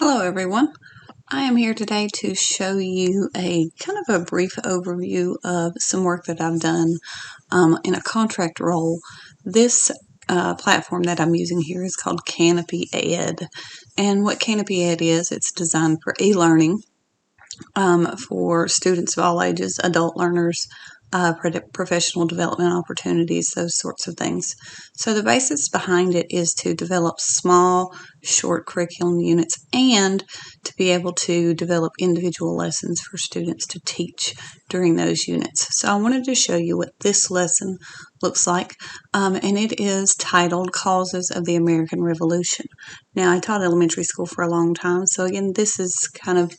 Hello everyone. I am here today to show you a kind of a brief overview of some work that I've done in a contract role. This platform that I'm using here is called CanopyEd, and what CanopyEd is, it's designed for e-learning for students of all ages, adult learners, professional development opportunities, those sorts of things. So the basis behind it is to develop small, short curriculum units and to be able to develop individual lessons for students to teach during those units. So I wanted to show you what this lesson looks like, and it is titled Causes of the American Revolution. Now, I taught elementary school for a long time, so again, this is kind of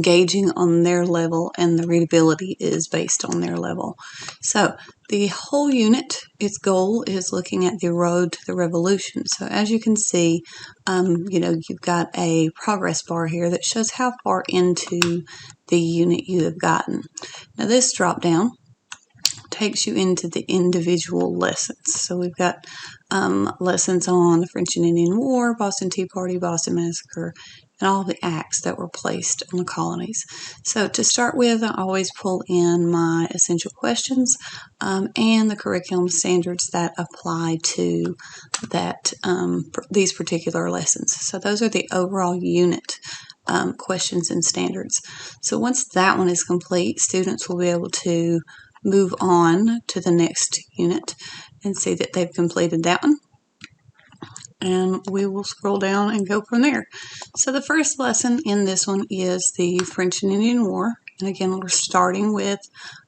gauging on their level, and the readability is based on their level. So the whole unit, its goal is looking at the road to the revolution. So as you can see, you've got a progress bar here that shows how far into the unit you have gotten. Now this drop down takes you into the individual lessons. So we've got lessons on the French and Indian War, Boston Tea Party, Boston Massacre, and all the acts that were placed on the colonies. So to start with, I always pull in my essential questions and the curriculum standards that apply to that these particular lessons. So those are the overall unit questions and standards. So once that one is complete, students will be able to move on to the next unit and see that they've completed that one. And we will scroll down and go from there. So the first lesson in this one is the French and Indian War. And again, we're starting with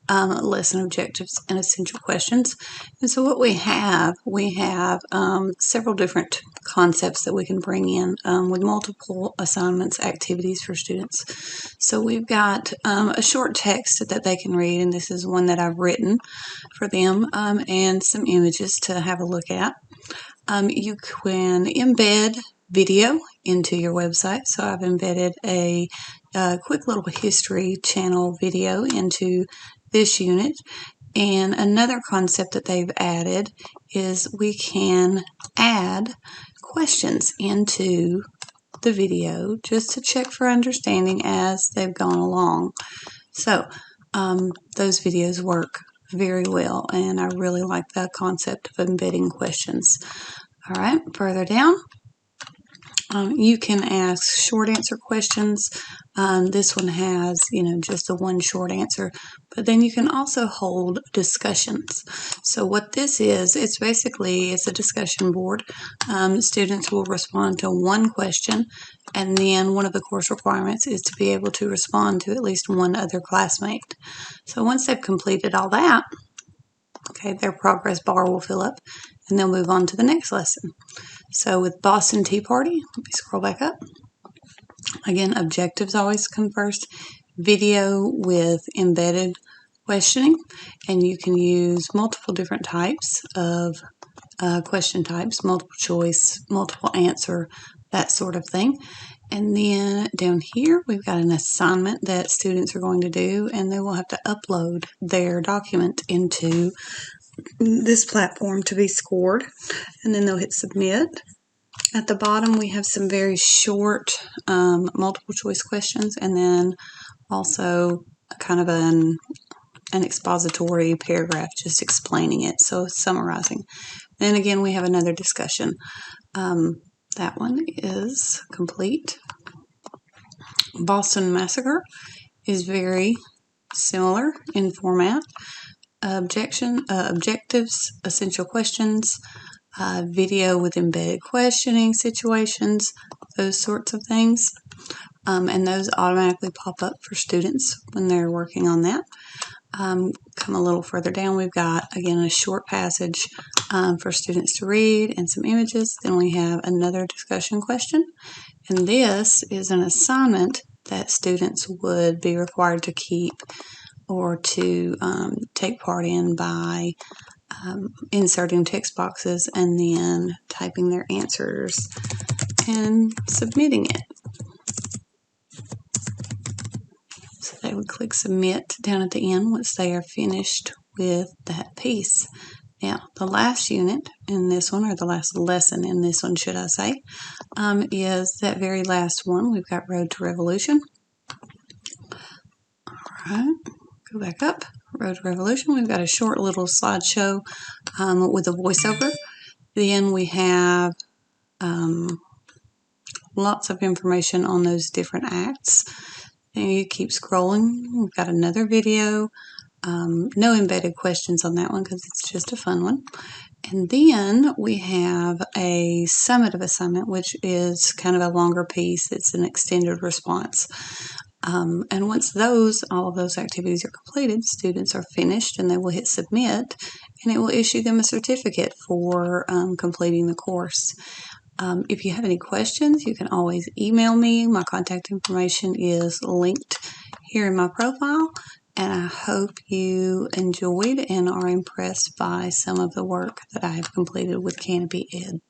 lesson objectives and essential questions. And so what we have several different concepts that we can bring in with multiple assignments, activities for students. So we've got a short text that they can read, and this is one that I've written for them, and some images to have a look at. You can embed video into your website. So I've embedded a quick little history channel video into this unit. And another concept that they've added is we can add questions into the video just to check for understanding as they've gone along. So those videos work very well, and I really like the concept of embedding questions. All right, further down, you can ask short answer questions. This one has, just the one short answer, but then you can also hold discussions. So what this is, it's a discussion board. Students will respond to one question, and then one of the course requirements is to be able to respond to at least one other classmate. So once they've completed all that, okay, their progress bar will fill up, and they'll move on to the next lesson. So with Boston Tea Party, let me scroll back up. Again, objectives always come first. Video with embedded questioning, and you can use multiple different types of question types, multiple choice, multiple answer, that sort of thing. And then down here, we've got an assignment that students are going to do, and they will have to upload their document into this platform to be scored, and then they'll hit submit. At the bottom, we have some very short multiple choice questions, and then also kind of an expository paragraph just explaining it, so summarizing. Then again, we have another discussion. That one is complete. Boston Massacre is very similar in format. Objectives, essential questions, video with embedded questioning situations, those sorts of things. And those automatically pop up for students when they're working on that. Come a little further down, we've got, again, a short passage for students to read and some images. Then we have another discussion question. And this is an assignment that students would be required to keep or to take part in by inserting text boxes and then typing their answers and submitting it. So they would click submit down at the end once they are finished with that piece. Now, the last unit in this one, or the last lesson in this one, should I say, is that very last one. We've got Road to Revolution. All right, go back up. Road to Revolution. We've got a short little slideshow with a voiceover. Then we have lots of information on those different acts. And you keep scrolling. We've got another video. No embedded questions on that one because it's just a fun one. And then we have a summative assignment, which is kind of a longer piece. It's an extended response. And once all of those activities are completed, students are finished and they will hit submit, and it will issue them a certificate for completing the course. If you have any questions, you can always email me. My contact information is linked here in my profile. And I hope you enjoyed and are impressed by some of the work that I have completed with CanopyEd.